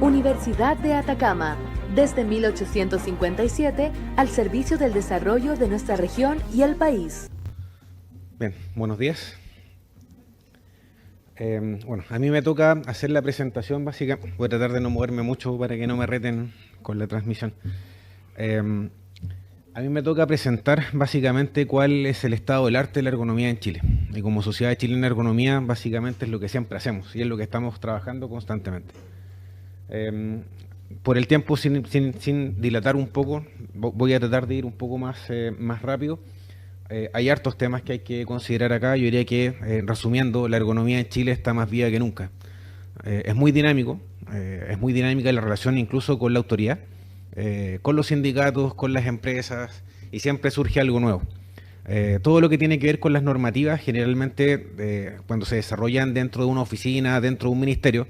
Universidad de Atacama, desde 1857 al servicio del desarrollo de nuestra región y el país. Bien, buenos días. Bueno, a mí me toca hacer la presentación básica. Voy a tratar de no moverme mucho para que no me reten con la transmisión. A mí me toca presentar básicamente cuál es el estado del arte de la ergonomía en Chile. Y como Sociedad Chilena de Ergonomía, básicamente es lo que siempre hacemos y es lo que estamos trabajando constantemente. Por el tiempo, sin dilatar un poco, voy a tratar de ir un poco más rápido. Hay hartos temas que hay que considerar acá. Yo diría que, resumiendo, la ergonomía en Chile está más viva que nunca. Es muy dinámico, es muy dinámica la relación incluso con la autoridad, con los sindicatos, con las empresas, y siempre surge algo nuevo. Todo lo que tiene que ver con las normativas, generalmente cuando se desarrollan dentro de una oficina, dentro de un ministerio,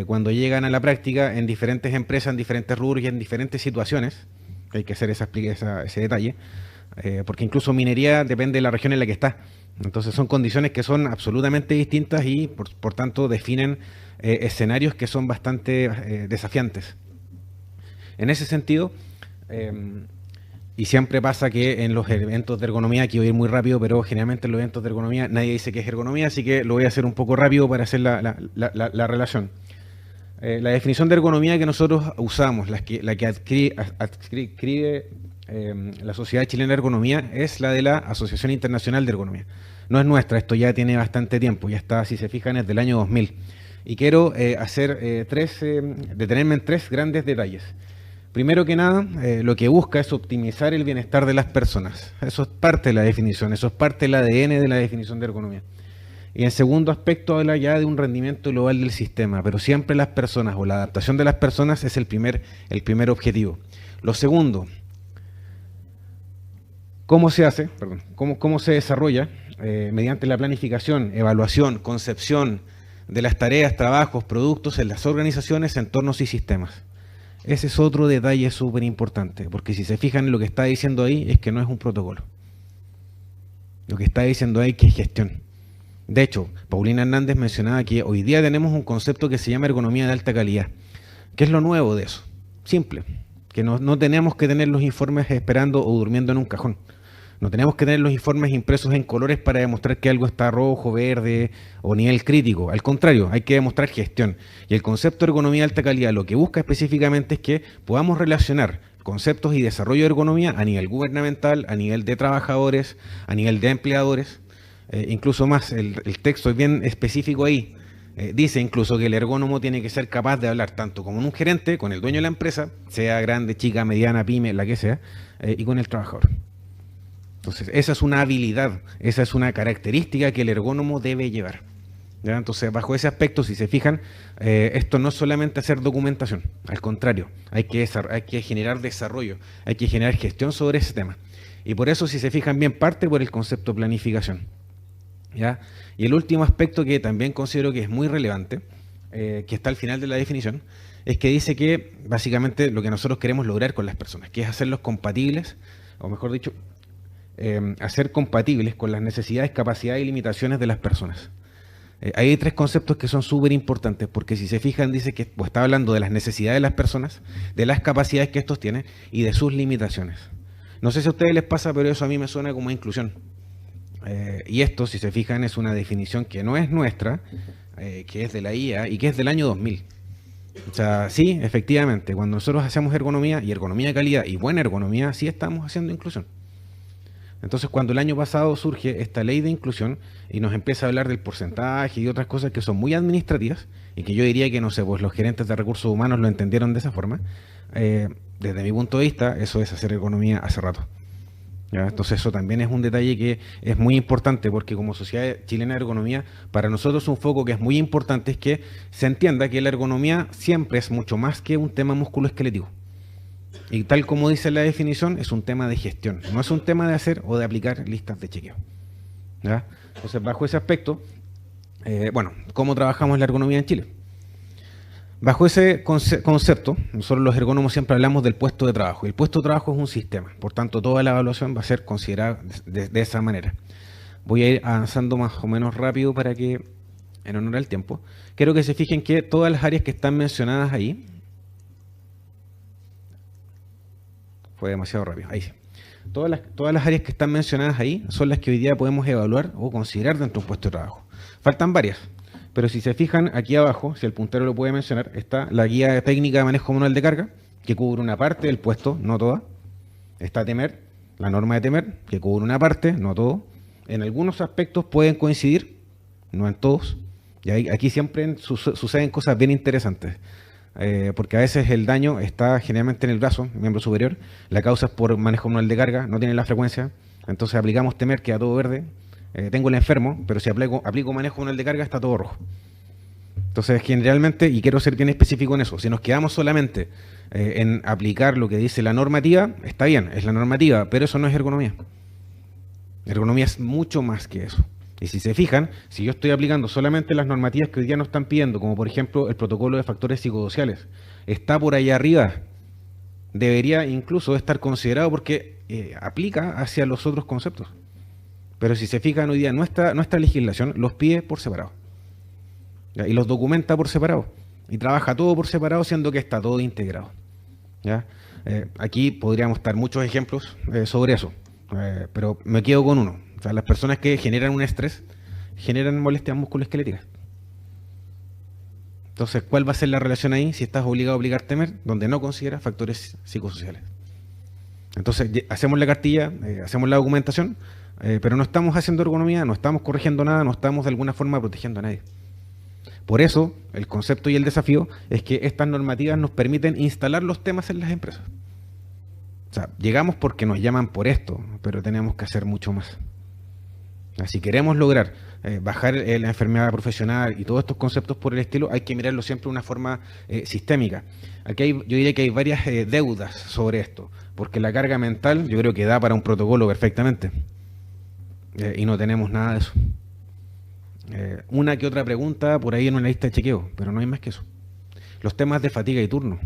cuando llegan a la práctica en diferentes empresas, en diferentes rubros y en diferentes situaciones, hay que hacer ese detalle, porque incluso minería depende de la región en la que está. Entonces son condiciones que son absolutamente distintas y por tanto definen escenarios que son bastante desafiantes. En ese sentido, y siempre pasa que en los eventos de ergonomía, aquí voy a ir muy rápido, pero generalmente en los eventos de ergonomía nadie dice que es ergonomía, así que lo voy a hacer un poco rápido para hacer la relación. La definición de ergonomía que nosotros usamos, la que adscribe la Sociedad Chilena de Ergonomía, es la de la Asociación Internacional de Ergonomía. No es nuestra, esto ya tiene bastante tiempo, ya está, si se fijan, es del año 2000. Y quiero detenerme en tres grandes detalles. Primero que nada, lo que busca es optimizar el bienestar de las personas. Eso es parte de la definición, eso es parte del ADN de la definición de ergonomía. Y en segundo aspecto habla ya de un rendimiento global del sistema, pero siempre las personas o la adaptación de las personas es el primer objetivo. Lo segundo, ¿cómo se hace? Perdón, ¿cómo se desarrolla? Mediante la planificación, evaluación, concepción de las tareas, trabajos, productos en las organizaciones, entornos y sistemas. Ese es otro detalle súper importante, porque si se fijan en lo que está diciendo ahí, es que no es un protocolo. Lo que está diciendo ahí es que es gestión. De hecho, Paulina Hernández mencionaba que hoy día tenemos un concepto que se llama ergonomía de alta calidad. ¿Qué es lo nuevo de eso? Simple, que no tenemos que tener los informes esperando o durmiendo en un cajón. No tenemos que tener los informes impresos en colores para demostrar que algo está rojo, verde o nivel crítico. Al contrario, hay que demostrar gestión. Y el concepto de ergonomía de alta calidad lo que busca específicamente es que podamos relacionar conceptos y desarrollo de ergonomía a nivel gubernamental, a nivel de trabajadores, a nivel de empleadores. Incluso más, el texto es bien específico ahí. Dice incluso que el ergónomo tiene que ser capaz de hablar tanto con un gerente, con el dueño de la empresa, sea grande, chica, mediana, pyme, la que sea, y con el trabajador. Entonces, esa es una habilidad, esa es una característica que el ergónomo debe llevar. ¿Ya? Entonces, bajo ese aspecto, si se fijan, esto no es solamente hacer documentación, al contrario, hay que generar desarrollo, hay que generar gestión sobre ese tema. Y por eso, si se fijan bien, parte por el concepto de planificación. ¿Ya? Y el último aspecto que también considero que es muy relevante, que está al final de la definición, es que dice que básicamente lo que nosotros queremos lograr con las personas, que es hacerlos compatibles, o mejor dicho, hacer compatibles con las necesidades, capacidades y limitaciones de las personas. Hay tres conceptos que son súper importantes, porque si se fijan, dice que está hablando de las necesidades de las personas, de las capacidades que estos tienen y de sus limitaciones. No sé si a ustedes les pasa, pero eso a mí me suena como inclusión. Y esto, si se fijan, es una definición que no es nuestra, que es de la IA y que es del año 2000. O sea, sí, efectivamente, cuando nosotros hacemos ergonomía y ergonomía de calidad y buena ergonomía, sí estamos haciendo inclusión. Entonces, cuando el año pasado surge esta ley de inclusión y nos empieza a hablar del porcentaje y otras cosas que son muy administrativas y que yo diría que, no sé, pues los gerentes de recursos humanos lo entendieron de esa forma, desde mi punto de vista, eso es hacer ergonomía hace rato. ¿Ya? Entonces, eso también es un detalle que es muy importante porque como Sociedad Chilena de Ergonomía, para nosotros un foco que es muy importante es que se entienda que la ergonomía siempre es mucho más que un tema musculoesquelético. Y tal como dice la definición, es un tema de gestión, no es un tema de hacer o de aplicar listas de chequeo. ¿Ya? Entonces, bajo ese aspecto, bueno, ¿cómo trabajamos la ergonomía en Chile? Bajo ese concepto, nosotros los ergónomos siempre hablamos del puesto de trabajo. El puesto de trabajo es un sistema, por tanto, toda la evaluación va a ser considerada de esa manera. Voy a ir avanzando más o menos rápido para que, en honor al tiempo, quiero que se fijen que todas las áreas que están mencionadas ahí, Fue demasiado rápido. Ahí sí. Todas las áreas que están mencionadas ahí son las que hoy día podemos evaluar o considerar dentro de un puesto de trabajo. Faltan varias, pero si se fijan aquí abajo, si el puntero lo puede mencionar, está la guía técnica de manejo manual de carga, que cubre una parte del puesto, no toda. Está TEMER, la norma de TEMER, que cubre una parte, no todo. En algunos aspectos pueden coincidir, no en todos. Y aquí siempre suceden cosas bien interesantes. Porque a veces el daño está generalmente en el brazo, miembro superior, la causa es por manejo manual de carga, no tiene la frecuencia, entonces aplicamos TEMER, queda todo verde, tengo el enfermo, pero si aplico manejo manual de carga está todo rojo. Entonces generalmente, y quiero ser bien específico en eso, si nos quedamos solamente en aplicar lo que dice la normativa, está bien, es la normativa, pero eso no es ergonomía. Ergonomía es mucho más que eso. Y si se fijan, si yo estoy aplicando solamente las normativas que hoy día nos están pidiendo, como por ejemplo el protocolo de factores psicosociales, está por allá arriba, debería incluso estar considerado porque aplica hacia los otros conceptos. Pero si se fijan hoy día, nuestra legislación los pide por separado. ¿Ya? Y los documenta por separado. Y trabaja todo por separado, siendo que está todo integrado. ¿Ya? Aquí podríamos dar muchos ejemplos sobre eso, pero me quedo con uno. O sea, las personas que generan un estrés generan molestias musculoesqueléticas. Entonces, ¿cuál va a ser la relación ahí si estás obligado a aplicar TEMER donde no consideras factores psicosociales? Entonces, hacemos la cartilla, hacemos la documentación, pero no estamos haciendo ergonomía, no estamos corrigiendo nada, no estamos de alguna forma protegiendo a nadie. Por eso, el concepto y el desafío es que estas normativas nos permiten instalar los temas en las empresas. O sea, llegamos porque nos llaman por esto, pero tenemos que hacer mucho más. Si queremos lograr bajar la enfermedad profesional y todos estos conceptos por el estilo, hay que mirarlo siempre de una forma sistémica. Aquí yo diría que hay varias deudas sobre esto, porque la carga mental yo creo que da para un protocolo perfectamente, y no tenemos nada de eso. Una que otra pregunta por ahí en una lista de chequeo, pero no hay más que eso. Los temas de fatiga y turno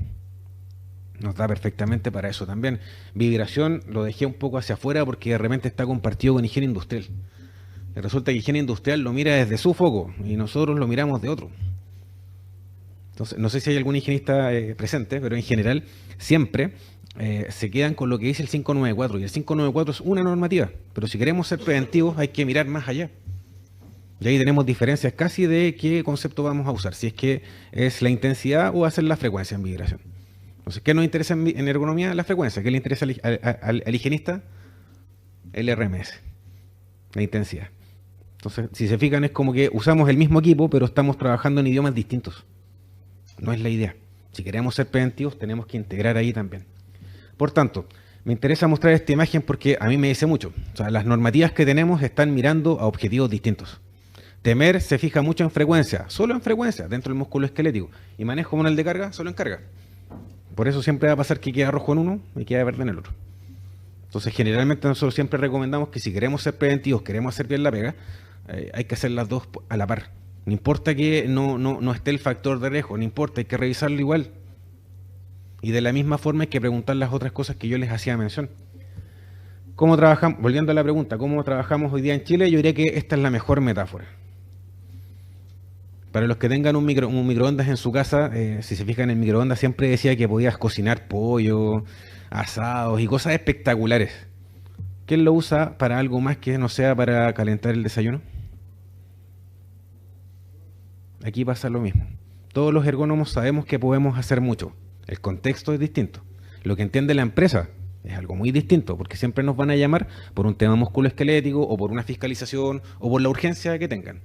nos da perfectamente para eso también. Vibración lo dejé un poco hacia afuera porque de repente está compartido con higiene industrial. Resulta que higiene industrial lo mira desde su foco y nosotros lo miramos de otro. Entonces, no sé si hay algún higienista presente, pero en general siempre se quedan con lo que dice el 594. Y el 594 es una normativa, pero si queremos ser preventivos hay que mirar más allá. Y ahí tenemos diferencias casi de qué concepto vamos a usar, si es que es la intensidad o hacer la frecuencia en vibración. Entonces, ¿qué nos interesa en ergonomía? La frecuencia. ¿Qué le interesa al higienista? El RMS, la intensidad. Entonces, si se fijan, es como que usamos el mismo equipo, pero estamos trabajando en idiomas distintos. No es la idea. Si queremos ser preventivos, tenemos que integrar ahí también. Por tanto, me interesa mostrar esta imagen porque a mí me dice mucho. O sea, las normativas que tenemos están mirando a objetivos distintos. TEMER se fija mucho en frecuencia, solo en frecuencia, dentro del músculo esquelético. Y manejo manual de carga, solo en carga. Por eso siempre va a pasar que queda rojo en uno y queda verde en el otro. Entonces, generalmente nosotros siempre recomendamos que si queremos ser preventivos, queremos hacer bien la pega, hay que hacer las dos a la par. No importa que no esté el factor de riesgo, no importa, hay que revisarlo igual. Y de la misma forma hay que preguntar las otras cosas que yo les hacía mención. ¿Cómo trabajamos? Volviendo a la pregunta, ¿cómo trabajamos hoy día en Chile? Yo diría que esta es la mejor metáfora. Para los que tengan un microondas en su casa, si se fijan en el microondas siempre decía que podías cocinar pollo, asados y cosas espectaculares. ¿Quién lo usa para algo más que no sea para calentar el desayuno? Aquí pasa lo mismo. Todos los ergónomos sabemos que podemos hacer mucho. El contexto es distinto. Lo que entiende la empresa es algo muy distinto, porque siempre nos van a llamar por un tema musculoesquelético o por una fiscalización o por la urgencia que tengan.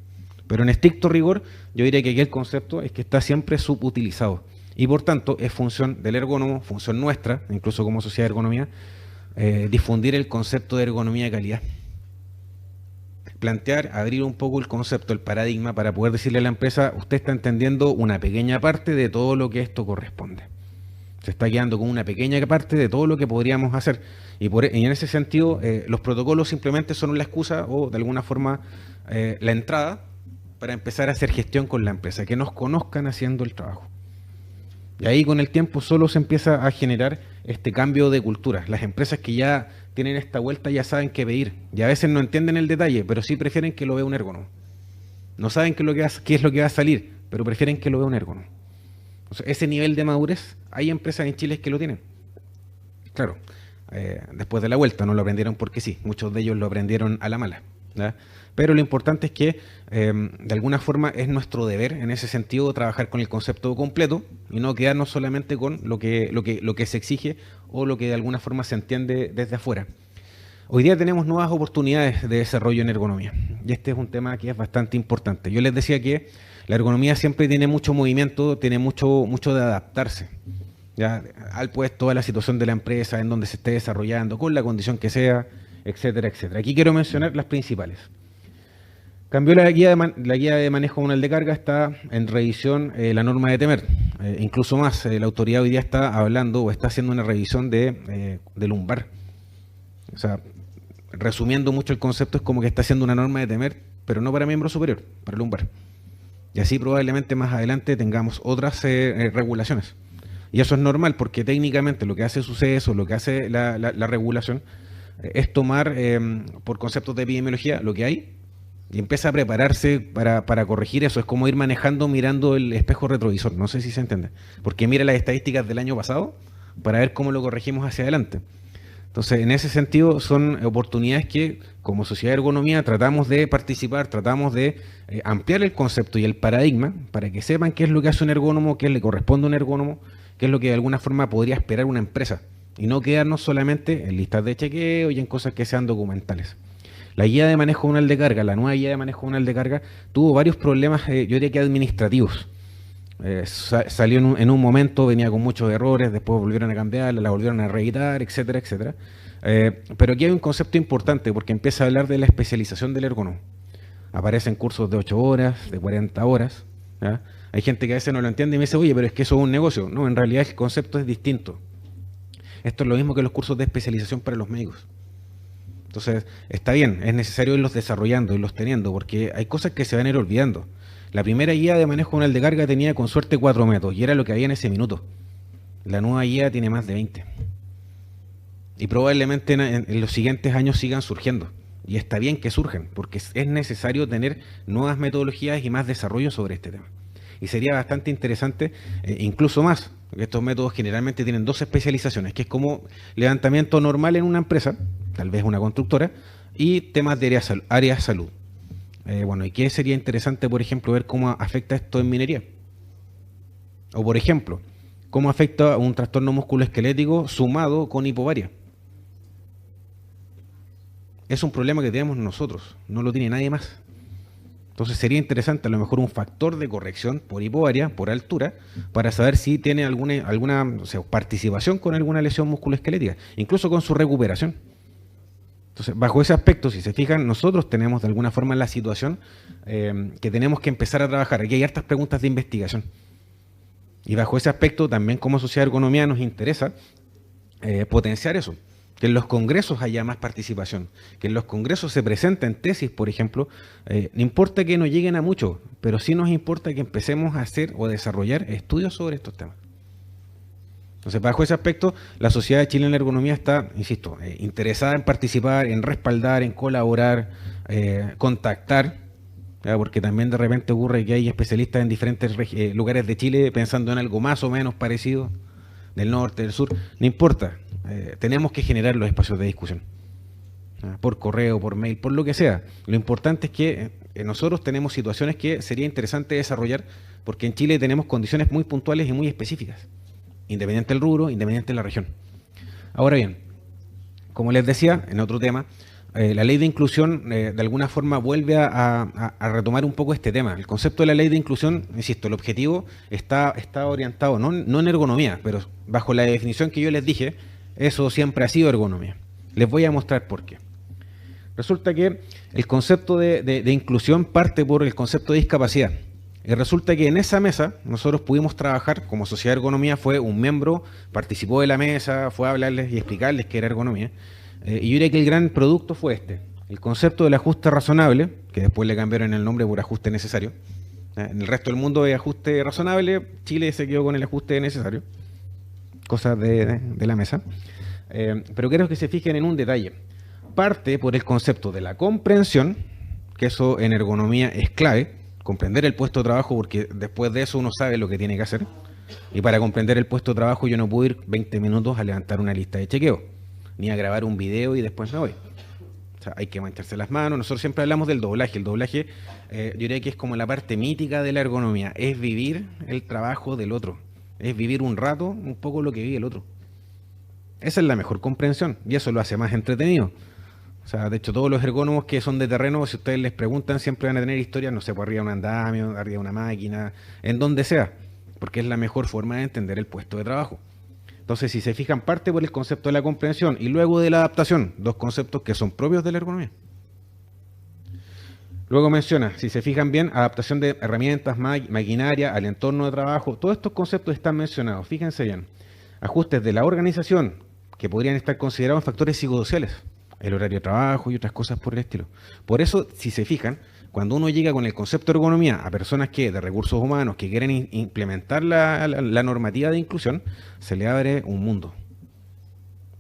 Pero en estricto rigor, yo diría que aquí el concepto es que está siempre subutilizado. Y por tanto, es función del ergónomo, función nuestra, incluso como sociedad de ergonomía, difundir el concepto de ergonomía de calidad. Plantear, abrir un poco el concepto, el paradigma, para poder decirle a la empresa, usted está entendiendo una pequeña parte de todo lo que esto corresponde. Se está quedando con una pequeña parte de todo lo que podríamos hacer. Y en ese sentido, los protocolos simplemente son la excusa o de alguna forma la entrada para empezar a hacer gestión con la empresa, que nos conozcan haciendo el trabajo. Y ahí con el tiempo solo se empieza a generar este cambio de cultura. Las empresas que ya tienen esta vuelta ya saben qué pedir. Y a veces no entienden el detalle, pero sí prefieren que lo vea un ergónomo. No saben qué es lo que va a salir, pero prefieren que lo vea un ergónomo. O sea, ese nivel de madurez, hay empresas en Chile que lo tienen. Claro, después de la vuelta, no lo aprendieron porque sí, muchos de ellos lo aprendieron a la mala, ¿ya? Pero lo importante es que de alguna forma es nuestro deber en ese sentido trabajar con el concepto completo y no quedarnos solamente con lo que se exige o lo que de alguna forma se entiende desde afuera. Hoy día tenemos nuevas oportunidades de desarrollo en ergonomía y este es un tema que es bastante importante. Yo les decía que la ergonomía siempre tiene mucho movimiento, tiene mucho de adaptarse, ¿ya? Al puesto, a la situación de la empresa, en donde se esté desarrollando, con la condición que sea, etcétera, etcétera. Aquí quiero mencionar las principales. Cambió la guía de manejo manual de carga, está en revisión la norma de temer. Incluso más, la autoridad hoy día está hablando o está haciendo una revisión de lumbar. O sea, resumiendo mucho el concepto, es como que está haciendo una norma de temer, pero no para miembro superior, para lumbar. Y así probablemente más adelante tengamos otras regulaciones. Y eso es normal, porque técnicamente lo que hace suceso, lo que hace la regulación, es tomar por conceptos de epidemiología lo que hay y empieza a prepararse para corregir eso. Es como ir manejando mirando el espejo retrovisor, no sé si se entiende, porque mira las estadísticas del año pasado para ver cómo lo corregimos hacia adelante. Entonces, en ese sentido, son oportunidades que, como Sociedad de Ergonomía, tratamos de participar, tratamos de ampliar el concepto y el paradigma para que sepan qué es lo que hace un ergónomo, qué le corresponde a un ergónomo, qué es lo que de alguna forma podría esperar una empresa, y no quedarnos solamente en listas de chequeo y en cosas que sean documentales. La guía de manejo manual de carga, la nueva guía de manejo manual de carga, tuvo varios problemas, yo diría que administrativos. Salió en un momento, venía con muchos errores, después volvieron a cambiarla, la volvieron a reeditar, etcétera, etcétera. Pero aquí hay un concepto importante porque empieza a hablar de la especialización del ergónomo. Aparecen cursos de 8 horas, de 40 horas. ¿Ya? Hay gente que a veces no lo entiende y me dice, oye, pero es que eso es un negocio. No, en realidad el concepto es distinto. Esto es lo mismo que los cursos de especialización para los médicos. Entonces, está bien, es necesario irlos desarrollando, irlos teniendo, porque hay cosas que se van a ir olvidando. La primera guía de manejo manual de carga tenía con suerte 4 métodos y era lo que había en ese minuto. La nueva guía tiene más de 20. Y probablemente en los siguientes años sigan surgiendo. Y está bien que surjan, porque es necesario tener nuevas metodologías y más desarrollo sobre este tema. Y sería bastante interesante, incluso más, porque estos métodos generalmente tienen 2 especializaciones, que es como levantamiento normal en una empresa, tal vez una constructora, y temas de área salud. Bueno, ¿y qué sería interesante, por ejemplo, ver cómo afecta esto en minería? O, por ejemplo, cómo afecta un trastorno musculoesquelético sumado con hipovaria. Es un problema que tenemos nosotros, no lo tiene nadie más. Entonces sería interesante a lo mejor un factor de corrección por hipovaria, por altura, para saber si tiene alguna o sea, participación con alguna lesión musculoesquelética, incluso con su recuperación. Entonces, bajo ese aspecto, si se fijan, nosotros tenemos de alguna forma la situación que tenemos que empezar a trabajar. Aquí hay hartas preguntas de investigación. Y bajo ese aspecto, también como Sociedad de Ergonomía nos interesa potenciar eso. Que en los congresos haya más participación. Que en los congresos se presenten tesis, por ejemplo. No importa que no lleguen a mucho, pero sí nos importa que empecemos a hacer o desarrollar estudios sobre estos temas. Entonces, bajo ese aspecto, la Sociedad Chilena de Ergonomía está, insisto, interesada en participar, en respaldar, en colaborar, contactar, ¿ya? Porque también de repente ocurre que hay especialistas en diferentes lugares de Chile pensando en algo más o menos parecido, del norte, del sur, no importa, tenemos que generar los espacios de discusión, ¿ya? Por correo, por mail, por lo que sea. Lo importante es que nosotros tenemos situaciones que sería interesante desarrollar, porque en Chile tenemos condiciones muy puntuales y muy específicas. Independiente del rubro, independiente de la región. Ahora bien, como les decía, en otro tema, la ley de inclusión de alguna forma vuelve a retomar un poco este tema. El concepto de la ley de inclusión, insisto, el objetivo está orientado no en ergonomía, pero bajo la definición que yo les dije, eso siempre ha sido ergonomía. Les voy a mostrar por qué. Resulta que el concepto de inclusión parte por el concepto de discapacidad. Y resulta que en esa mesa nosotros pudimos trabajar, como Sociedad de Ergonomía fue un miembro, participó de la mesa, fue a hablarles y explicarles qué era ergonomía. Y yo diría que el gran producto fue este, el concepto del ajuste razonable, que después le cambiaron el nombre por ajuste necesario. En el resto del mundo es ajuste razonable, Chile se quedó con el ajuste necesario, cosas de la mesa. Pero quiero que se fijen en un detalle. Parte por el concepto de la comprensión, que eso en ergonomía es clave, comprender el puesto de trabajo, porque después de eso uno sabe lo que tiene que hacer. Y para comprender el puesto de trabajo yo no puedo ir 20 minutos a levantar una lista de chequeo. ni a grabar un video y después me voy. O sea, hay que mancharse las manos. Nosotros siempre hablamos del doblaje. El doblaje, yo diría que es como la parte mítica de la ergonomía. Es vivir el trabajo del otro. Es vivir un rato un poco lo que vive el otro. Esa es la mejor comprensión y eso lo hace más entretenido. O sea, de hecho, todos los ergónomos que son de terreno, si ustedes les preguntan, siempre van a tener historias, no sé, por arriba de un andamio, arriba de una máquina, en donde sea, porque es la mejor forma de entender el puesto de trabajo. Entonces, si se fijan, parte por el concepto de la comprensión y luego de la adaptación, dos conceptos que son propios de la ergonomía. Luego menciona, si se fijan bien, adaptación de herramientas, maquinaria, al entorno de trabajo, todos estos conceptos están mencionados, fíjense bien. Ajustes de la organización, que podrían estar considerados factores psicosociales, el horario de trabajo y otras cosas por el estilo. Por eso, si se fijan, cuando uno llega con el concepto de ergonomía a personas que de recursos humanos que quieren implementar la normativa de inclusión, se le abre un mundo.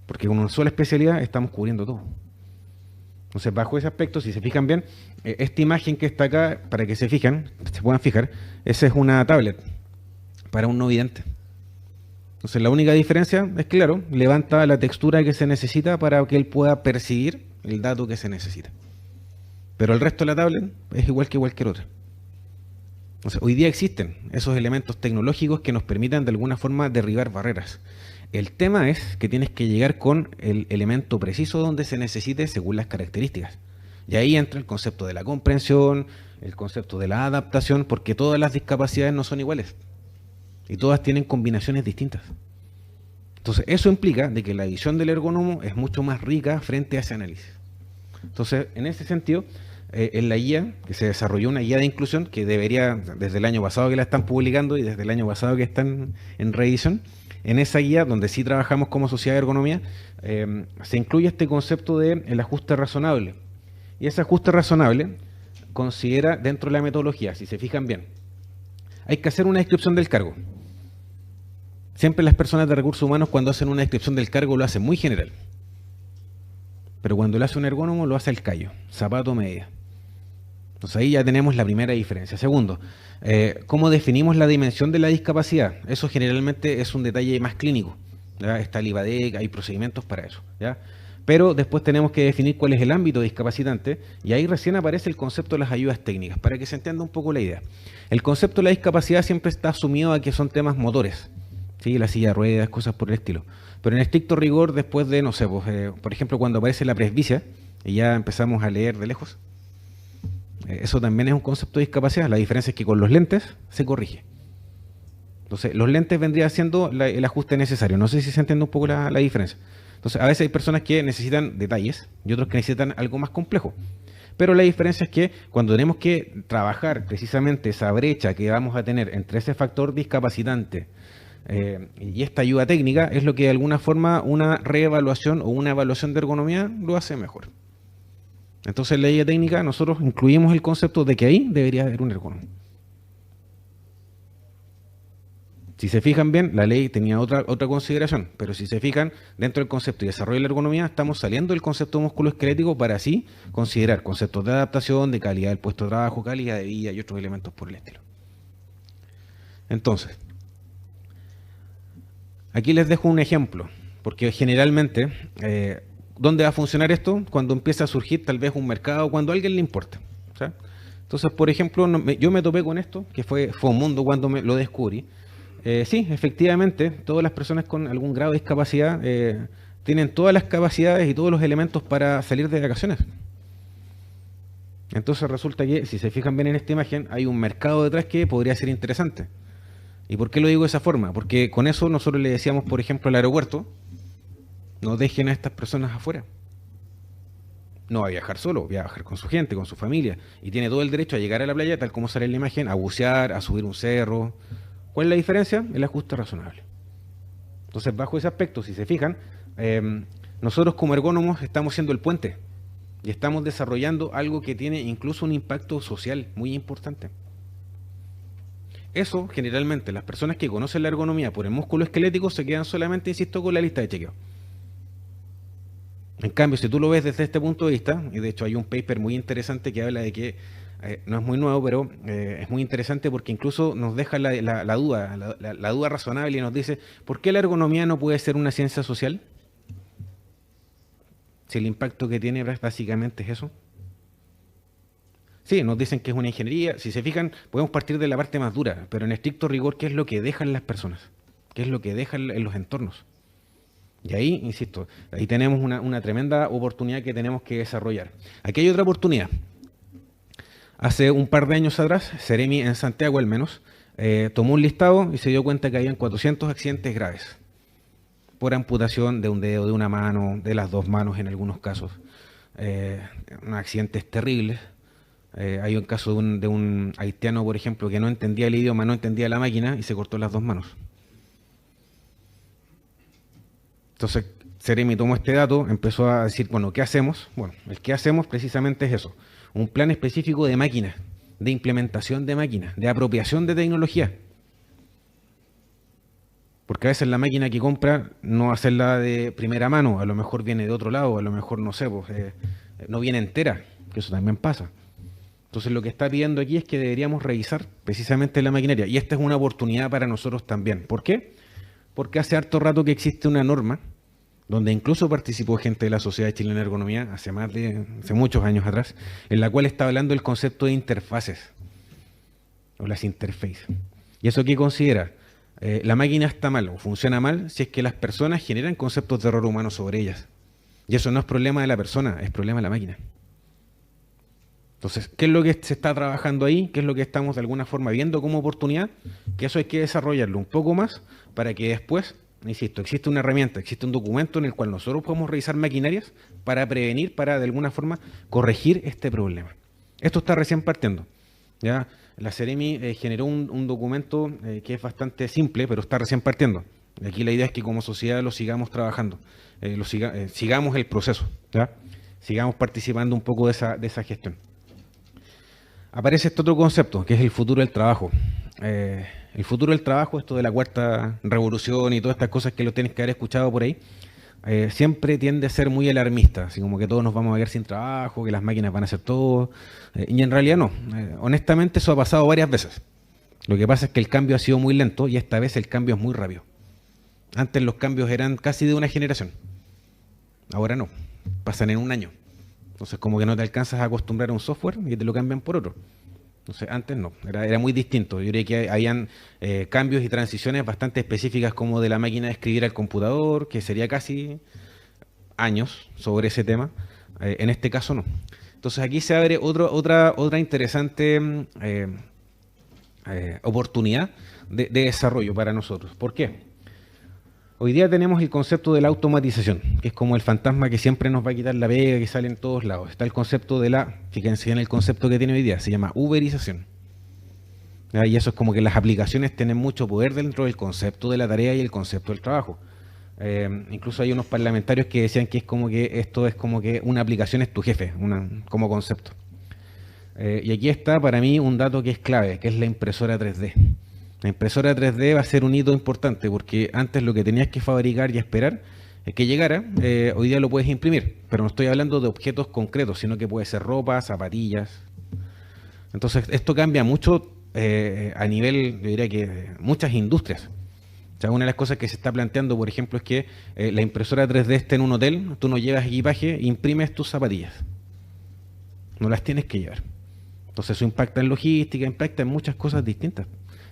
Porque con una sola especialidad estamos cubriendo todo. Entonces, bajo ese aspecto, si se fijan bien, esta imagen que está acá, para que se puedan fijar, esa es una tablet para un no vidente. Entonces, la única diferencia es, claro, levanta la textura que se necesita para que él pueda percibir el dato que se necesita. Pero el resto de la tablet es igual que cualquier otra. Entonces, hoy día existen esos elementos tecnológicos que nos permitan de alguna forma derribar barreras. El tema es que tienes que llegar con el elemento preciso donde se necesite según las características. Y ahí entra el concepto de la comprensión, el concepto de la adaptación, porque todas las discapacidades no son iguales. Y todas tienen combinaciones distintas. Entonces, eso implica de que la visión del ergónomo es mucho más rica frente a ese análisis. Entonces, en ese sentido, en la guía, que se desarrolló una guía de inclusión, que debería, desde el año pasado que la están publicando y desde el año pasado que están en reedición, en esa guía, donde sí trabajamos como sociedad de ergonomía, se incluye este concepto del ajuste razonable. Y ese ajuste razonable considera dentro de la metodología, si se fijan bien, hay que hacer una descripción del cargo. Siempre las personas de recursos humanos cuando hacen una descripción del cargo lo hacen muy general. Pero cuando lo hace un ergónomo lo hace al callo, zapato medida. Entonces ahí ya tenemos la primera diferencia. Segundo, ¿cómo definimos la dimensión de la discapacidad? Eso generalmente es un detalle más clínico, ¿ya? Está el IVADEC, hay procedimientos para eso, ¿ya? Pero después tenemos que definir cuál es el ámbito discapacitante y ahí recién aparece el concepto de las ayudas técnicas, para que se entienda un poco la idea. El concepto de la discapacidad siempre está asumido a que son temas motores, ¿sí? La silla de ruedas, cosas por el estilo. Pero en estricto rigor, después de, no sé, pues, por ejemplo, cuando aparece la presbicia, y ya empezamos a leer de lejos, eso también es un concepto de discapacidad. La diferencia es que con los lentes se corrige. Entonces, los lentes vendría siendo el ajuste necesario. No sé si se entiende un poco la diferencia. Entonces, a veces hay personas que necesitan detalles y otros que necesitan algo más complejo. Pero la diferencia es que cuando tenemos que trabajar precisamente esa brecha que vamos a tener entre ese factor discapacitante y esta ayuda técnica, es lo que de alguna forma una reevaluación o una evaluación de ergonomía lo hace mejor. Entonces en la guía técnica nosotros incluimos el concepto de que ahí debería haber un ergónomo. Si se fijan bien, la ley tenía otra consideración, pero si se fijan, dentro del concepto y desarrollo de la ergonomía, estamos saliendo del concepto musculoesquelético para así considerar conceptos de adaptación, de calidad del puesto de trabajo, calidad de vida y otros elementos por el estilo. Entonces, aquí les dejo un ejemplo, porque generalmente, ¿dónde va a funcionar esto? Cuando empieza a surgir tal vez un mercado, cuando a alguien le importa, ¿sí? Entonces, por ejemplo, yo me topé con esto, que fue un mundo cuando lo descubrí. Sí, efectivamente, todas las personas con algún grado de discapacidad tienen todas las capacidades y todos los elementos para salir de vacaciones. Entonces resulta que, si se fijan bien en esta imagen, hay un mercado detrás que podría ser interesante. ¿Y por qué lo digo de esa forma? Porque con eso nosotros le decíamos, por ejemplo, al aeropuerto, no dejen a estas personas afuera. No va a viajar solo, va a viajar con su gente, con su familia, y tiene todo el derecho a llegar a la playa, tal como sale en la imagen, a bucear, a subir un cerro. ¿Cuál es la diferencia? El ajuste razonable. Entonces, bajo ese aspecto, si se fijan, nosotros como ergónomos estamos siendo el puente y estamos desarrollando algo que tiene incluso un impacto social muy importante. Eso, generalmente, las personas que conocen la ergonomía por el músculo esquelético se quedan solamente, insisto, con la lista de chequeo. En cambio, si tú lo ves desde este punto de vista, y de hecho hay un paper muy interesante que habla de que, no es muy nuevo, pero es muy interesante porque incluso nos deja la duda razonable y nos dice, ¿por qué la ergonomía no puede ser una ciencia social? Si el impacto que tiene básicamente es eso. Sí, nos dicen que es una ingeniería. Si se fijan, podemos partir de la parte más dura, pero en estricto rigor, ¿qué es lo que dejan las personas? ¿Qué es lo que dejan en los entornos? Y ahí, insisto, ahí tenemos una tremenda oportunidad que tenemos que desarrollar. Aquí hay otra oportunidad. Hace un par de años atrás, Ceremi en Santiago al menos, tomó un listado y se dio cuenta que habían 400 accidentes graves por amputación de un dedo, de una mano, de las dos manos en algunos casos. Accidentes terribles. Hay un caso de un haitiano, por ejemplo, que no entendía el idioma, no entendía la máquina y se cortó las dos manos. Entonces, Ceremi tomó este dato, empezó a decir, bueno, ¿qué hacemos? Bueno, el que hacemos precisamente es eso, un plan específico de máquinas, de implementación de máquinas, de apropiación de tecnología. Porque a veces la máquina que compra no va a ser la de primera mano, a lo mejor viene de otro lado, a lo mejor, no sé, pues, no viene entera, que eso también pasa. Entonces lo que está pidiendo aquí es que deberíamos revisar precisamente la maquinaria. Y esta es una oportunidad para nosotros también. ¿Por qué? Porque hace harto rato que existe una norma donde incluso participó gente de la Sociedad Chilena de Ergonomía hace muchos años atrás, en la cual está hablando el concepto de interfaces o las interfaces. ¿Y eso qué considera? La máquina está mal o funciona mal si es que las personas generan conceptos de error humano sobre ellas. Y eso no es problema de la persona, es problema de la máquina. Entonces, ¿qué es lo que se está trabajando ahí? ¿Qué es lo que estamos de alguna forma viendo como oportunidad? Que eso hay que desarrollarlo un poco más para que después, insisto, existe una herramienta, existe un documento en el cual nosotros podemos revisar maquinarias para prevenir, para de alguna forma corregir este problema. Esto está recién partiendo. ¿Ya? La Ceremi generó un documento que es bastante simple, pero está recién partiendo. Aquí la idea es que como sociedad lo sigamos trabajando, sigamos el proceso, ¿ya? Sigamos participando un poco de esa gestión. Aparece este otro concepto, que es el futuro del trabajo. El futuro del trabajo, esto de la cuarta revolución y todas estas cosas que lo tienes que haber escuchado por ahí, siempre tiende a ser muy alarmista, así como que todos nos vamos a quedar sin trabajo, que las máquinas van a hacer todo, y en realidad no. Honestamente eso ha pasado varias veces. Lo que pasa es que el cambio ha sido muy lento y esta vez el cambio es muy rápido. Antes los cambios eran casi de una generación, ahora no, pasan en un año. Entonces como que no te alcanzas a acostumbrar a un software y te lo cambian por otro. Entonces antes no, era muy distinto. Yo diría que habían cambios y transiciones bastante específicas como de la máquina de escribir al computador, que sería casi años sobre ese tema. En este caso no. Entonces aquí se abre otra interesante oportunidad de desarrollo para nosotros. ¿Por qué? Hoy día tenemos el concepto de la automatización, que es como el fantasma que siempre nos va a quitar la pega, que sale en todos lados. Está el concepto fíjense en el concepto que tiene hoy día, se llama uberización. ¿Ya? Y eso es como que las aplicaciones tienen mucho poder dentro del concepto de la tarea y el concepto del trabajo. Incluso hay unos parlamentarios que decían que es como que esto es como que una aplicación es tu jefe, como concepto. Y aquí está para mí un dato que es clave, que es la impresora 3D. La impresora 3D va a ser un hito importante porque antes lo que tenías que fabricar y esperar que llegara, hoy día lo puedes imprimir, pero no estoy hablando de objetos concretos, sino que puede ser ropa, zapatillas. Entonces esto cambia mucho a nivel, yo diría que muchas industrias. O sea, una de las cosas que se está planteando, por ejemplo, es que la impresora 3D esté en un hotel, tú no llevas equipaje, imprimes tus zapatillas. No las tienes que llevar. Entonces eso impacta en logística, impacta en muchas cosas distintas.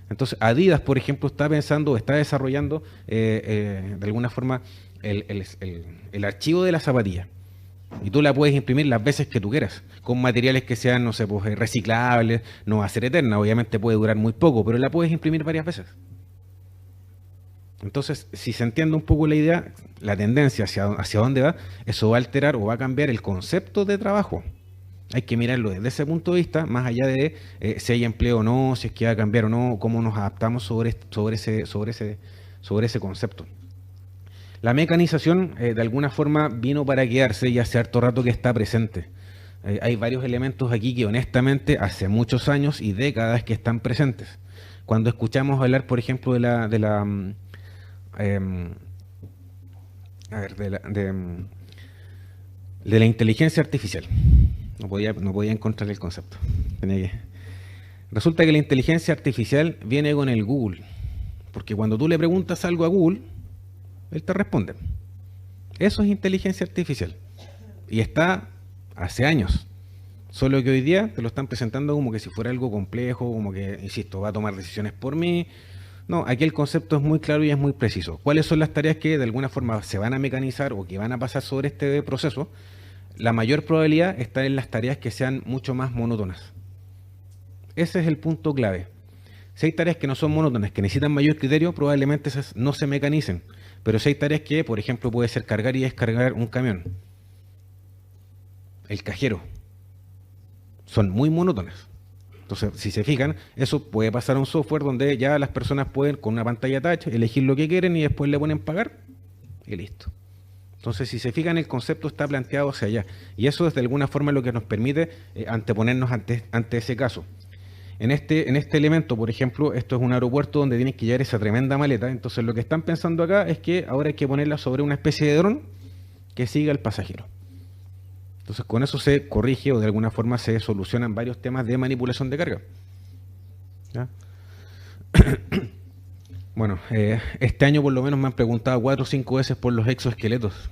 Entonces Adidas, por ejemplo, está desarrollando de alguna forma el archivo de la zapatilla. Y tú la puedes imprimir las veces que tú quieras, con materiales que sean, no sé, pues, reciclables, no va a ser eterna, obviamente puede durar muy poco, pero la puedes imprimir varias veces. Entonces, si se entiende un poco la idea, la tendencia hacia dónde va, eso va a alterar o va a cambiar el concepto de trabajo. Hay que mirarlo desde ese punto de vista, más allá de si hay empleo o no, si es que va a cambiar o no, cómo nos adaptamos sobre ese concepto. La mecanización de alguna forma vino para quedarse y hace harto rato que está presente. Hay varios elementos aquí que honestamente hace muchos años y décadas que están presentes. Cuando escuchamos hablar, por ejemplo, de la inteligencia artificial. No podía encontrar el concepto. Resulta que la inteligencia artificial viene con el Google. Porque cuando tú le preguntas algo a Google, él te responde. Eso es inteligencia artificial. Y está hace años. Solo que hoy día te lo están presentando como que si fuera algo complejo, como que, insisto, va a tomar decisiones por mí. No, aquí el concepto es muy claro y es muy preciso. ¿Cuáles son las tareas que de alguna forma se van a mecanizar o que van a pasar sobre este proceso? La mayor probabilidad está en las tareas que sean mucho más monótonas. Ese es el punto clave. Si hay tareas que no son monótonas, que necesitan mayor criterio, probablemente esas no se mecanicen. Pero si hay tareas que, por ejemplo, puede ser cargar y descargar un camión, el cajero, son muy monótonas. Entonces, si se fijan, eso puede pasar a un software donde ya las personas pueden, con una pantalla touch, elegir lo que quieren y después le ponen pagar y listo. Entonces, si se fijan, el concepto está planteado hacia allá. Y eso es de alguna forma lo que nos permite anteponernos ante ese caso. En este elemento, por ejemplo, esto es un aeropuerto donde tienen que llevar esa tremenda maleta. Entonces, lo que están pensando acá es que ahora hay que ponerla sobre una especie de dron que siga al pasajero. Entonces, con eso se corrige o de alguna forma se solucionan varios temas de manipulación de carga. ¿Ya? Bueno, este año por lo menos me han preguntado 4 o 5 veces por los exoesqueletos.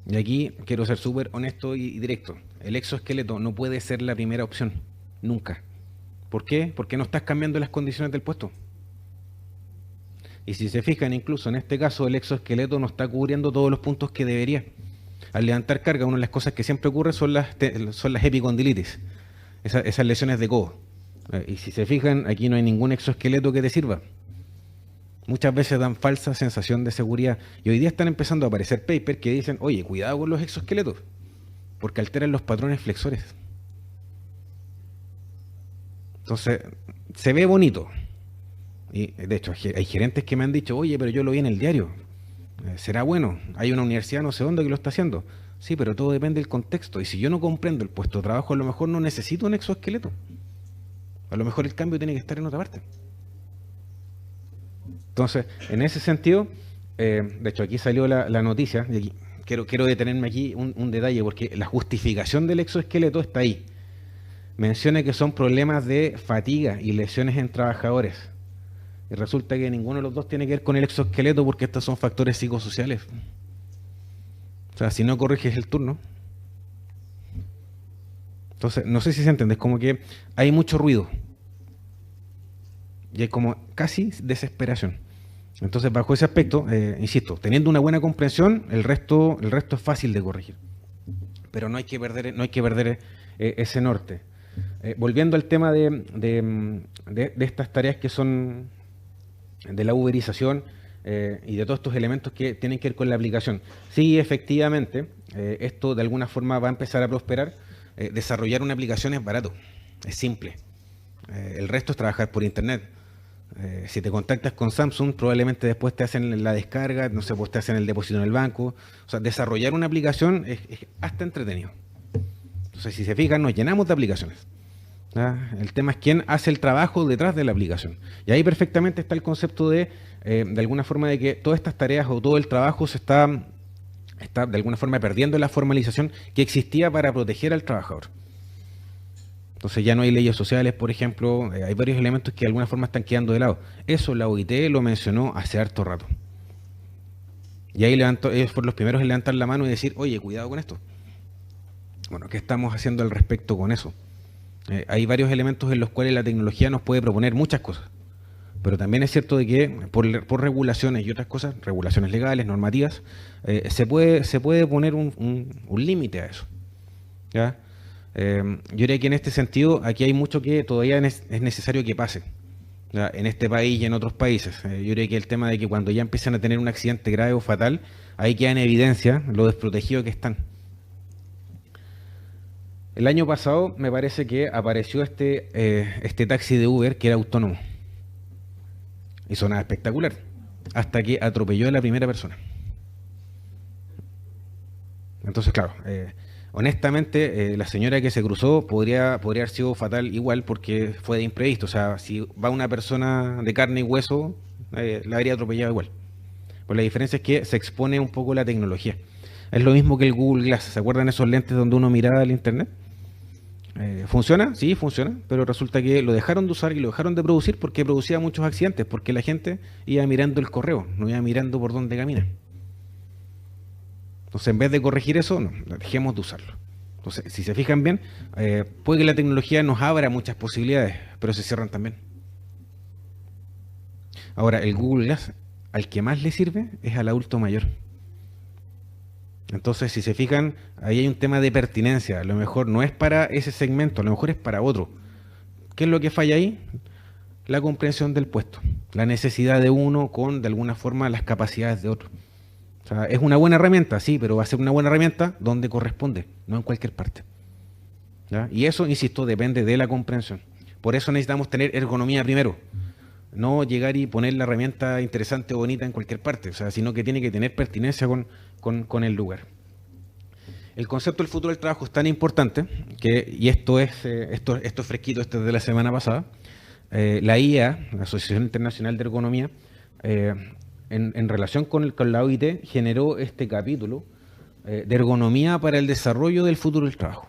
Y aquí quiero ser súper honesto y directo. El exoesqueleto no puede ser la primera opción, nunca. ¿Por qué? Porque no estás cambiando las condiciones del puesto. Y si se fijan, incluso en este caso, el exoesqueleto no está cubriendo todos los puntos que debería. Al levantar carga, una de las cosas que siempre ocurre son las epicondilitis, esas lesiones de codo. Y si se fijan, aquí no hay ningún exoesqueleto que te sirva. Muchas veces dan falsa sensación de seguridad. Y hoy día están empezando a aparecer papers que dicen, oye, cuidado con los exoesqueletos, porque alteran los patrones flexores. Entonces, se ve bonito. Y de hecho, hay gerentes que me han dicho, oye, pero yo lo vi en el diario. ¿Será bueno? Hay una universidad no sé dónde que lo está haciendo. Sí, pero todo depende del contexto. Y si yo no comprendo el puesto de trabajo, a lo mejor no necesito un exoesqueleto. A lo mejor el cambio tiene que estar en otra parte. Entonces, en ese sentido, de hecho, aquí salió la noticia, y aquí, quiero detenerme aquí un detalle, porque la justificación del exoesqueleto está ahí. Menciona que son problemas de fatiga y lesiones en trabajadores. Y resulta que ninguno de los dos tiene que ver con el exoesqueleto porque estos son factores psicosociales. O sea, si no corriges el turno. Entonces, no sé si se entiende, es como que hay mucho ruido. Y hay como casi desesperación. Entonces, bajo ese aspecto, insisto, teniendo una buena comprensión, el resto es fácil de corregir. Pero no hay que perder ese norte. Volviendo al tema de estas tareas que son de la uberización y de todos estos elementos que tienen que ver con la aplicación. Sí, efectivamente, esto de alguna forma va a empezar a prosperar. Desarrollar una aplicación es barato, es simple. El resto es trabajar por internet. Si te contactas con Samsung, probablemente después te hacen la descarga, no sé, pues te hacen el depósito en el banco. O sea, desarrollar una aplicación es hasta entretenido. Entonces, si se fijan, nos llenamos de aplicaciones. El tema es quién hace el trabajo detrás de la aplicación. Y ahí perfectamente está el concepto de alguna forma de que todas estas tareas o todo el trabajo se está de alguna forma perdiendo la formalización que existía para proteger al trabajador. Entonces ya no hay leyes sociales, por ejemplo, hay varios elementos que de alguna forma están quedando de lado. Eso la OIT lo mencionó hace harto rato. Y ahí ellos fueron los primeros en levantar la mano y decir, oye, cuidado con esto. Bueno, ¿qué estamos haciendo al respecto con eso? Hay varios elementos en los cuales la tecnología nos puede proponer muchas cosas, pero también es cierto de que por regulaciones y otras cosas, regulaciones legales, normativas, se puede poner un límite a eso. ¿Ya? Yo diría que en este sentido aquí hay mucho que todavía es necesario que pase, ¿ya? En este país y en otros países. Yo diría que el tema de que cuando ya empiezan a tener un accidente grave o fatal, ahí queda en evidencia lo desprotegidos que están. El año pasado me parece que apareció este taxi de Uber que era autónomo. Y sonaba espectacular. Hasta que atropelló a la primera persona. Entonces, claro, honestamente, la señora que se cruzó podría haber sido fatal igual porque fue de imprevisto. O sea, si va una persona de carne y hueso, la habría atropellado igual. Pues la diferencia es que se expone un poco la tecnología. Es lo mismo que el Google Glass. ¿Se acuerdan esos lentes donde uno miraba el internet? ¿Funciona? Sí, funciona, pero resulta que lo dejaron de usar y lo dejaron de producir porque producía muchos accidentes, porque la gente iba mirando el correo, no iba mirando por dónde camina. Entonces, en vez de corregir eso, no, dejemos de usarlo. Entonces, si se fijan bien, puede que la tecnología nos abra muchas posibilidades, pero se cierran también. Ahora, el Google Glass, al que más le sirve es al adulto mayor. Entonces, si se fijan, ahí hay un tema de pertinencia. A lo mejor no es para ese segmento, a lo mejor es para otro. ¿Qué es lo que falla ahí? La comprensión del puesto, la necesidad de uno con, de alguna forma, las capacidades de otro. O sea, es una buena herramienta, sí, pero va a ser una buena herramienta donde corresponde, no en cualquier parte. ¿Ya? Y eso, insisto, depende de la comprensión. Por eso necesitamos tener ergonomía primero. No llegar y poner la herramienta interesante o bonita en cualquier parte, o sea, sino que tiene que tener pertinencia con el lugar. El concepto del futuro del trabajo es tan importante que, y esto es fresquito, esto es de la semana pasada, la IEA, la Asociación Internacional de Ergonomía, en relación con la OIT, generó este capítulo de ergonomía para el desarrollo del futuro del trabajo.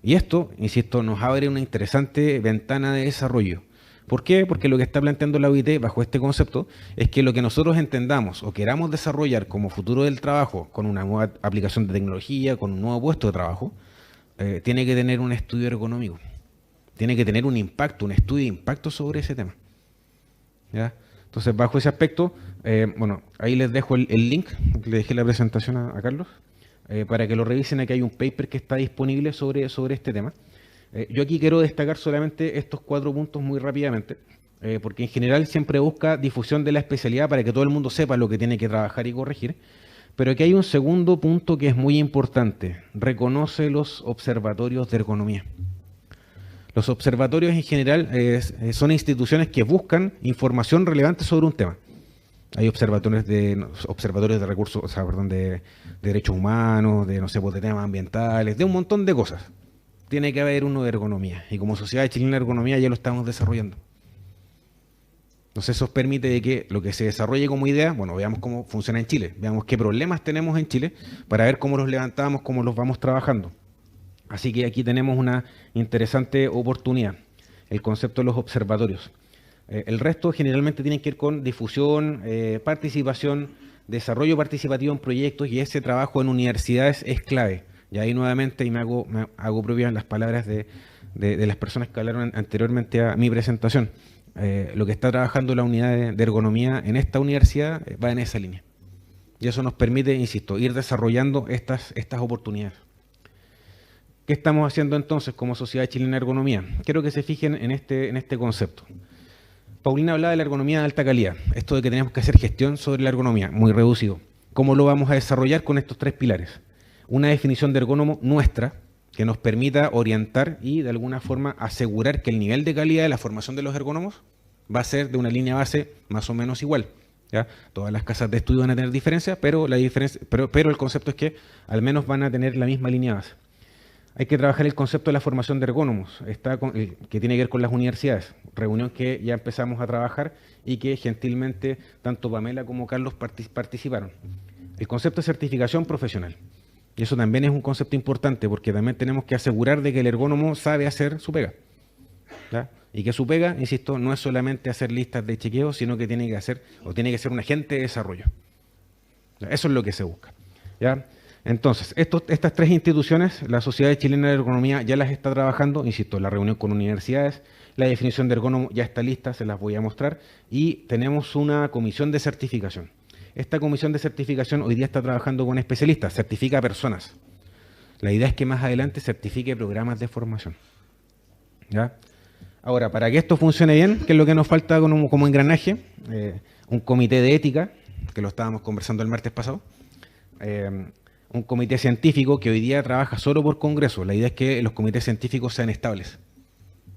Y esto, insisto, nos abre una interesante ventana de desarrollo. ¿Por qué? Porque lo que está planteando la OIT bajo este concepto es que lo que nosotros entendamos o queramos desarrollar como futuro del trabajo con una nueva aplicación de tecnología, con un nuevo puesto de trabajo, tiene que tener un estudio ergonómico. Tiene que tener un impacto, un estudio de impacto sobre ese tema. ¿Ya? Entonces, bajo ese aspecto, bueno, ahí les dejo el link, le dejé la presentación a Carlos, para que lo revisen. Aquí hay un paper que está disponible sobre este tema. Yo aquí quiero destacar solamente estos 4 puntos muy rápidamente, porque en general siempre busca difusión de la especialidad para que todo el mundo sepa lo que tiene que trabajar y corregir. Pero aquí hay un segundo punto que es muy importante: reconoce los observatorios de ergonomía. Los observatorios en general son instituciones que buscan información relevante sobre un tema. Hay observatorios de recursos, o sea, perdón, de derechos humanos, de, no sé, pues, de temas ambientales, de un montón de cosas. Tiene que haber uno de ergonomía, y como Sociedad Chilena de Ergonomía ya lo estamos desarrollando. Entonces eso permite de que lo que se desarrolle como idea, bueno, veamos cómo funciona en Chile, veamos qué problemas tenemos en Chile para ver cómo los levantamos, cómo los vamos trabajando. Así que aquí tenemos una interesante oportunidad, el concepto de los observatorios. El resto generalmente tiene que ir con difusión, participación, desarrollo participativo en proyectos, y ese trabajo en universidades es clave. Y ahí nuevamente, y me hago propias las palabras de las personas que hablaron anteriormente a mi presentación. Lo que está trabajando la unidad de ergonomía en esta universidad va en esa línea. Y eso nos permite, insisto, ir desarrollando estas oportunidades. ¿Qué estamos haciendo entonces como Sociedad Chilena de Ergonomía? Quiero que se fijen en este concepto. Paulina hablaba de la ergonomía de alta calidad. Esto de que tenemos que hacer gestión sobre la ergonomía, muy reducido. ¿Cómo lo vamos a desarrollar con estos 3 pilares? Una definición de ergónomo nuestra, que nos permita orientar y de alguna forma asegurar que el nivel de calidad de la formación de los ergónomos va a ser de una línea base más o menos igual. ¿Ya? Todas las casas de estudio van a tener diferencias, pero el concepto es que al menos van a tener la misma línea base. Hay que trabajar el concepto de la formación de ergónomos, que tiene que ver con las universidades, reunión que ya empezamos a trabajar y que gentilmente tanto Pamela como Carlos participaron. El concepto de certificación profesional. Y eso también es un concepto importante, porque también tenemos que asegurar de que el ergónomo sabe hacer su pega. ¿Ya? Y que su pega, insisto, no es solamente hacer listas de chequeo, sino que tiene que ser un agente de desarrollo. ¿Ya? Eso es lo que se busca. ¿Ya? Entonces, estas 3 instituciones, la Sociedad Chilena de Ergonomía ya las está trabajando, insisto, la reunión con universidades, la definición de ergónomo ya está lista, se las voy a mostrar, y tenemos una comisión de certificación. Esta comisión de certificación hoy día está trabajando con especialistas, certifica a personas. La idea es que más adelante certifique programas de formación. ¿Ya? Ahora, para que esto funcione bien, ¿qué es lo que nos falta como engranaje? Un comité de ética, que lo estábamos conversando el martes pasado, un comité científico que hoy día trabaja solo por congreso. La idea es que los comités científicos sean estables.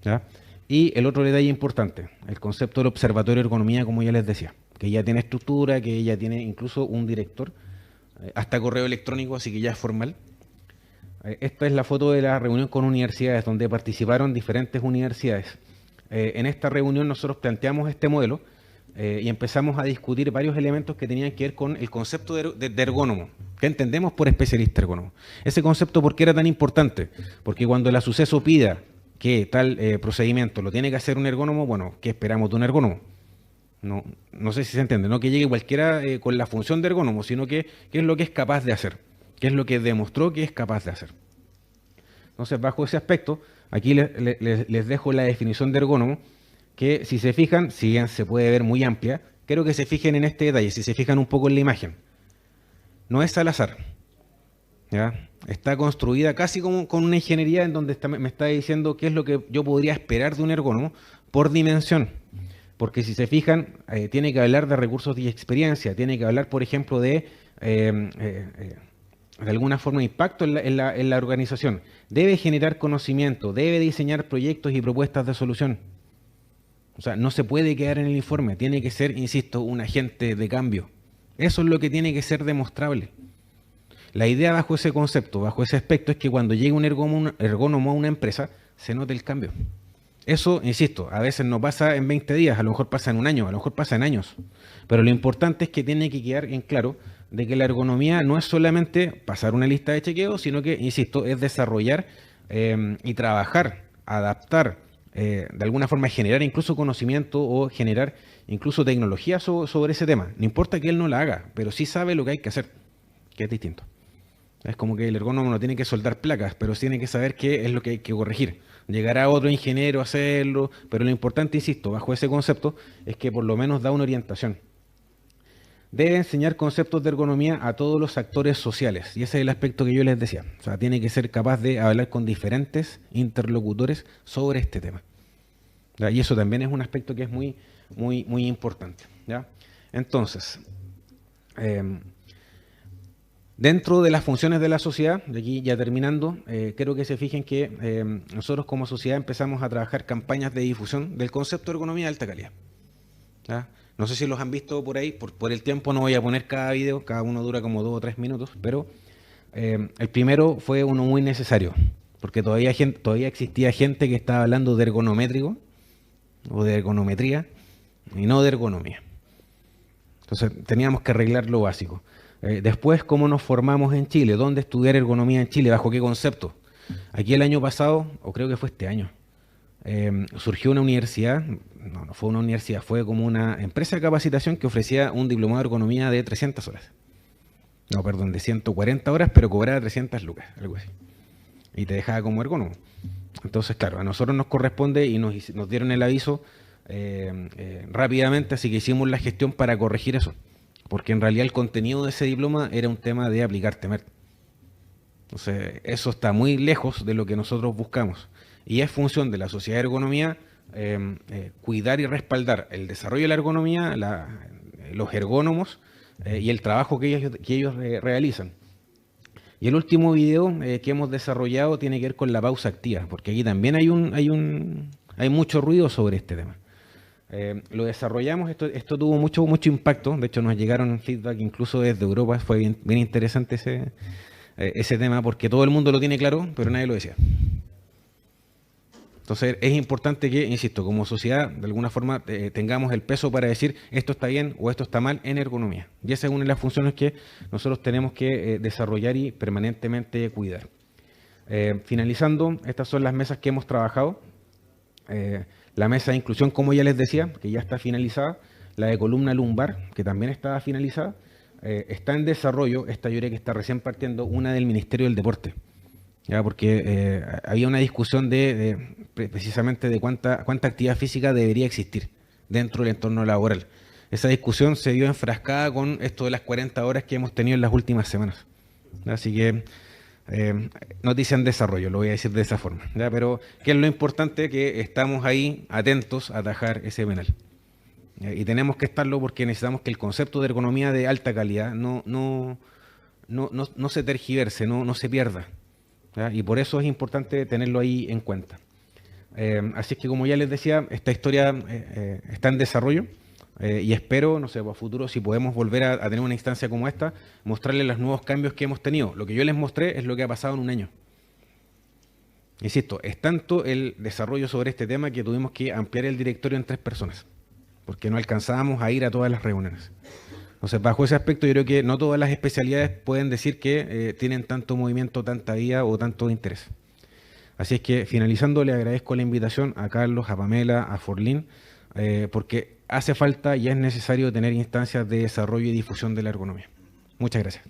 ¿Ya? Y el otro detalle importante, el concepto del observatorio de ergonomía, como ya les decía, que ya tiene estructura, que ya tiene incluso un director, hasta correo electrónico, así que ya es formal. Esta es la foto de la reunión con universidades, donde participaron diferentes universidades. En esta reunión nosotros planteamos este modelo y empezamos a discutir varios elementos que tenían que ver con el concepto de ergónomo. ¿Qué entendemos por especialista ergónomo? Ese concepto, ¿por qué era tan importante? Porque cuando el ASUCESO pida que tal procedimiento lo tiene que hacer un ergónomo, bueno, ¿qué esperamos de un ergónomo? No sé si se entiende, no que llegue cualquiera con la función de ergónomo, sino que qué es lo que es capaz de hacer, qué es lo que demostró que es capaz de hacer. Entonces, bajo ese aspecto, aquí les dejo la definición de ergónomo, que si se fijan, si bien se puede ver muy amplia, quiero que se fijen en este detalle, si se fijan un poco en la imagen. No es al azar, ¿ya? Está construida casi como con una ingeniería en donde me está diciendo qué es lo que yo podría esperar de un ergónomo por dimensión. Porque si se fijan, tiene que hablar de recursos y experiencia, tiene que hablar, por ejemplo, de alguna forma impacto en la organización. Debe generar conocimiento, debe diseñar proyectos y propuestas de solución. O sea, no se puede quedar en el informe, tiene que ser, insisto, un agente de cambio. Eso es lo que tiene que ser demostrable. La idea bajo ese concepto, bajo ese aspecto, es que cuando llegue un ergónomo a una empresa, se note el cambio. Eso, insisto, a veces no pasa en 20 días, a lo mejor pasa en un año, a lo mejor pasa en años. Pero lo importante es que tiene que quedar en claro de que la ergonomía no es solamente pasar una lista de chequeo, sino que, insisto, es desarrollar y trabajar, adaptar, de alguna forma generar incluso conocimiento o generar incluso tecnología sobre ese tema. No importa que él no la haga, pero sí sabe lo que hay que hacer, que es distinto. Es como que el ergónomo no tiene que soldar placas, pero sí tiene que saber qué es lo que hay que corregir. Llegará otro ingeniero a hacerlo, pero lo importante, insisto, bajo ese concepto, es que por lo menos da una orientación. Debe enseñar conceptos de ergonomía a todos los actores sociales, y ese es el aspecto que yo les decía. O sea, tiene que ser capaz de hablar con diferentes interlocutores sobre este tema. ¿Ya? Y eso también es un aspecto que es muy importante. ¿Ya? Entonces, dentro de las funciones de la sociedad, de aquí ya terminando, quiero que se fijen que nosotros como sociedad empezamos a trabajar campañas de difusión del concepto de ergonomía de alta calidad. ¿Ya? No sé si los han visto por ahí, por el tiempo no voy a poner cada video, cada uno dura como 2 o 3 minutos, pero el primero fue uno muy necesario, porque todavía existía gente que estaba hablando de ergonométrico o de ergonometría y no de ergonomía. Entonces teníamos que arreglar lo básico. Después, ¿cómo nos formamos en Chile? ¿Dónde estudiar ergonomía en Chile? ¿Bajo qué concepto? Aquí el año pasado, o creo que fue este año, surgió una universidad, no fue una universidad, fue como una empresa de capacitación que ofrecía un diplomado de ergonomía de 300 horas. No, perdón, de 140 horas, pero cobraba 300 lucas, algo así. Y te dejaba como ergónomo. Entonces, claro, a nosotros nos corresponde y nos dieron el aviso rápidamente, así que hicimos la gestión para corregir eso. Porque en realidad el contenido de ese diploma era un tema de aplicar TEMER. Entonces, eso está muy lejos de lo que nosotros buscamos. Y es función de la sociedad de ergonomía cuidar y respaldar el desarrollo de la ergonomía, los ergónomos y el trabajo que ellos realizan. Y el último video que hemos desarrollado tiene que ver con la pausa activa, porque aquí también hay mucho ruido sobre este tema. Lo desarrollamos, esto tuvo mucho impacto, de hecho nos llegaron feedback incluso desde Europa, fue bien interesante ese tema, porque todo el mundo lo tiene claro, pero nadie lo decía. Entonces es importante que, insisto, como sociedad, de alguna forma tengamos el peso para decir esto está bien o esto está mal en ergonomía. Y esa es una de las funciones que nosotros tenemos que desarrollar y permanentemente cuidar. Finalizando, estas son las mesas que hemos trabajado. La mesa de inclusión, como ya les decía, que ya está finalizada. La de columna lumbar, que también está finalizada. Está en desarrollo, esta yo creo que está recién partiendo, una del Ministerio del Deporte. ¿Ya? Porque había una discusión precisamente de cuánta actividad física debería existir dentro del entorno laboral. Esa discusión se vio enfrascada con esto de las 40 horas que hemos tenido en las últimas semanas. Así que noticia en desarrollo, lo voy a decir de esa forma. ¿Ya? Pero ¿qué es lo importante? Que estamos ahí atentos a atajar ese penal. Y tenemos que estarlo porque necesitamos que el concepto de ergonomía de alta calidad no se tergiverse, no se pierda. ¿Ya? Y por eso es importante tenerlo ahí en cuenta. Así es que, como ya les decía, esta historia está en desarrollo y espero, no sé, a futuro, si podemos volver a tener una instancia como esta, mostrarles los nuevos cambios que hemos tenido. Lo que yo les mostré es lo que ha pasado en un año. Insisto, es tanto el desarrollo sobre este tema que tuvimos que ampliar el directorio en 3 personas, porque no alcanzábamos a ir a todas las reuniones. Entonces, bajo ese aspecto, yo creo que no todas las especialidades pueden decir que tienen tanto movimiento, tanta vida o tanto interés. Así es que, finalizando, le agradezco la invitación a Carlos, a Pamela, a Forlín, porque hace falta y es necesario tener instancias de desarrollo y difusión de la ergonomía. Muchas gracias.